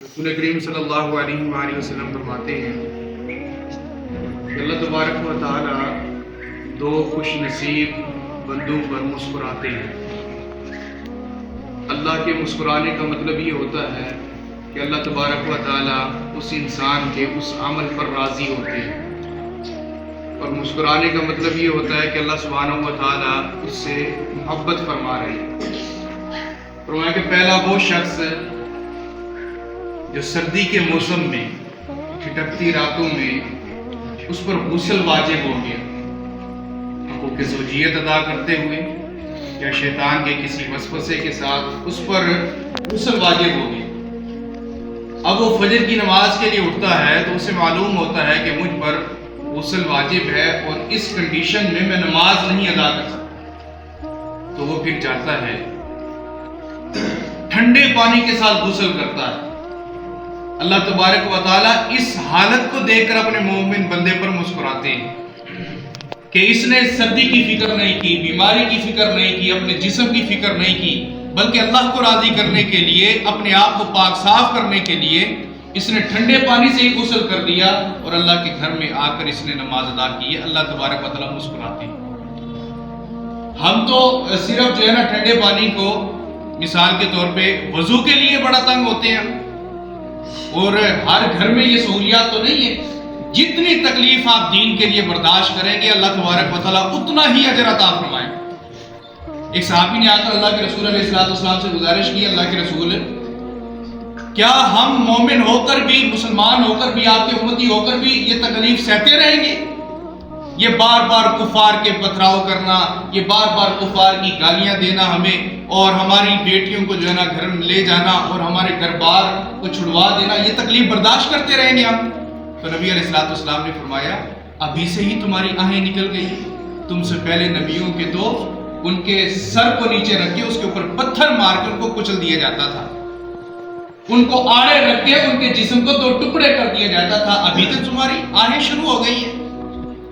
رسول کریم صلی اللہ علیہ وآلہ وسلم فرماتے ہیں کہ اللہ تبارک و تعالی دو خوش نصیب بندوں پر مسکراتے ہیں۔ اللہ کے مسکرانے کا مطلب یہ ہوتا ہے کہ اللہ تبارک و تعالی اس انسان کے اس عمل پر راضی ہوتے ہیں، اور مسکرانے کا مطلب یہ ہوتا ہے کہ اللہ سبحانہ و تعالی اس سے محبت فرما رہے ہیں۔ فرمایا کہ پہلا وہ شخص جو سردی کے موسم میں ٹھٹکتی راتوں میں اس پر غسل واجب ہو گیا، حقوق زوجیت ادا کرتے ہوئے یا شیطان کے کسی وسوسے کے ساتھ اس پر غسل واجب ہو گیا۔ اب وہ فجر کی نماز کے لیے اٹھتا ہے تو اسے معلوم ہوتا ہے کہ مجھ پر غسل واجب ہے اور اس کنڈیشن میں میں نماز نہیں ادا کر سکتا، تو وہ پھر جاتا ہے ٹھنڈے پانی کے ساتھ غسل کرتا ہے۔ اللہ تبارک و تعالیٰ اس حالت کو دیکھ کر اپنے مومن بندے پر مسکراتے ہیں کہ اس نے سردی کی فکر نہیں کی، بیماری کی فکر نہیں کی، اپنے جسم کی فکر نہیں کی، بلکہ اللہ کو راضی کرنے کے لیے، اپنے آپ کو پاک صاف کرنے کے لیے اس نے ٹھنڈے پانی سے ہی غسل کر دیا اور اللہ کے گھر میں آ کر اس نے نماز ادا کی ہے۔ اللہ تبارک و تعالیٰ مسکراتے ہیں۔ ہم تو صرف جو ہے نا ٹھنڈے پانی کو مثال کے طور پہ وضو کے لیے بڑا تنگ ہوتے ہیں، اور ہر گھر میں یہ سہولیات تو نہیں ہے۔ جتنی تکلیف آپ دین کے لیے برداشت کریں گے اللہ تبارک و تعالیٰ اتنا ہی اجر عطا فرمائے گا۔ ایک صحابی نے آ کر اللہ کے رسول علیہ السلام سے گزارش کی، اللہ کے رسول کیا ہم مومن ہو کر بھی، مسلمان ہو کر بھی، آپ کے امتی ہو کر بھی یہ تکلیف سہتے رہیں گے؟ یہ بار بار کفار کے پتھراؤ کرنا، یہ بار بار کفار کی گالیاں دینا ہمیں، اور ہماری بیٹیوں کو جو ہے نا گھر میں لے جانا اور ہمارے گھر بار کو چھڑوا دینا، یہ تکلیف برداشت کرتے رہیں گے ہم؟ تو نبی علیہ السلام نے فرمایا ابھی سے ہی تمہاری آہیں نکل گئی، تم سے پہلے نبیوں کے تو ان کے سر کو نیچے رکھ کے اس کے اوپر پتھر مار کے ان کو کچل دیا جاتا تھا، ان کو آڑے رکھ کے ان کے جسم کو دو ٹکڑے کر دیا جاتا تھا، ابھی تک تمہاری آہیں شروع ہو گئی ہیں۔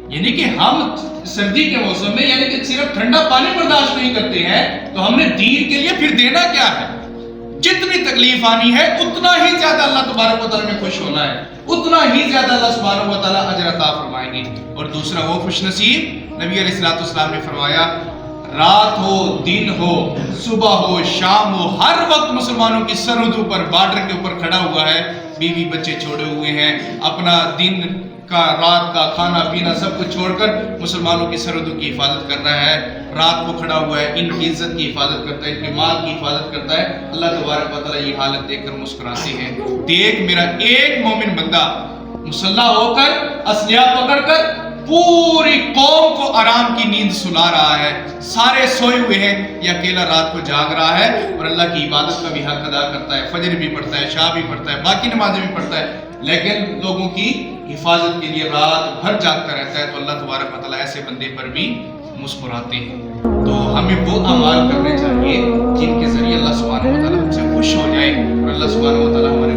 یعنی کہ ہم سردی کے موسم میں یعنی کہ صرف ٹھنڈا پانی برداشت نہیں کرتے ہیں، تو ہم نے دین کے لیے پھر دینا کیا ہے؟ جتنی تکلیف آنی ہے اتنا ہی زیادہ اللہ تبارک و تعالیٰ نے خوش ہونا ہے، اتنا ہی زیادہ اللہ سبحانہ و تعالیٰ اجر عطا فرمائیں گے۔ اور دوسرا وہ خوش نصیب، نبی علیہ السلام نے فرمایا رات ہو، دن ہو، صبح ہو، شام ہو، ہر وقت مسلمانوں کی سرحدوں پر، بارڈر کے اوپر کھڑا ہوا ہے، بیوی بچے چھوڑے ہوئے ہیں، اپنا دن کا، رات کا کھانا پینا سب کچھ چھوڑ کر مسلمانوں کی سرحدوں کی حفاظت کر رہا ہے، رات کو کھڑا ہوا ہے، ان کی عزت کی حفاظت کرتا ہے، ان کے مال کی حفاظت کرتا ہے۔ اللہ تبارک و تعالیٰ یہ حالت دیکھ کر مسکراتے ہیں۔ دیکھ میرا ایک مومن بندہ مسلح ہو کر، اسلحہ پکڑ کر پوری قوم کو آرام کی نیند سلا رہا ہے، سارے سوئے ہوئے ہیں، یہ اکیلا رات کو جاگ رہا ہے اور اللہ کی عبادت کا بھی حق ادا کرتا ہے، فجر بھی پڑھتا ہے، شاہ بھی پڑھتا ہے، باقی نمازیں بھی پڑھتا ہے، لیکن لوگوں کی حفاظت کے لیے رات بھر جاگتا رہتا ہے۔ تو اللہ تبارک و تعالیٰ ایسے بندے پر بھی مسکراتے ہیں۔ تو ہمیں وہ اعمال کرنے چاہیے جن کے ذریعے اللہ سبحانہ و تعالیٰ ہم سے خوش ہو جائے اور اللہ سبحانہ و تعالیٰ ہمارے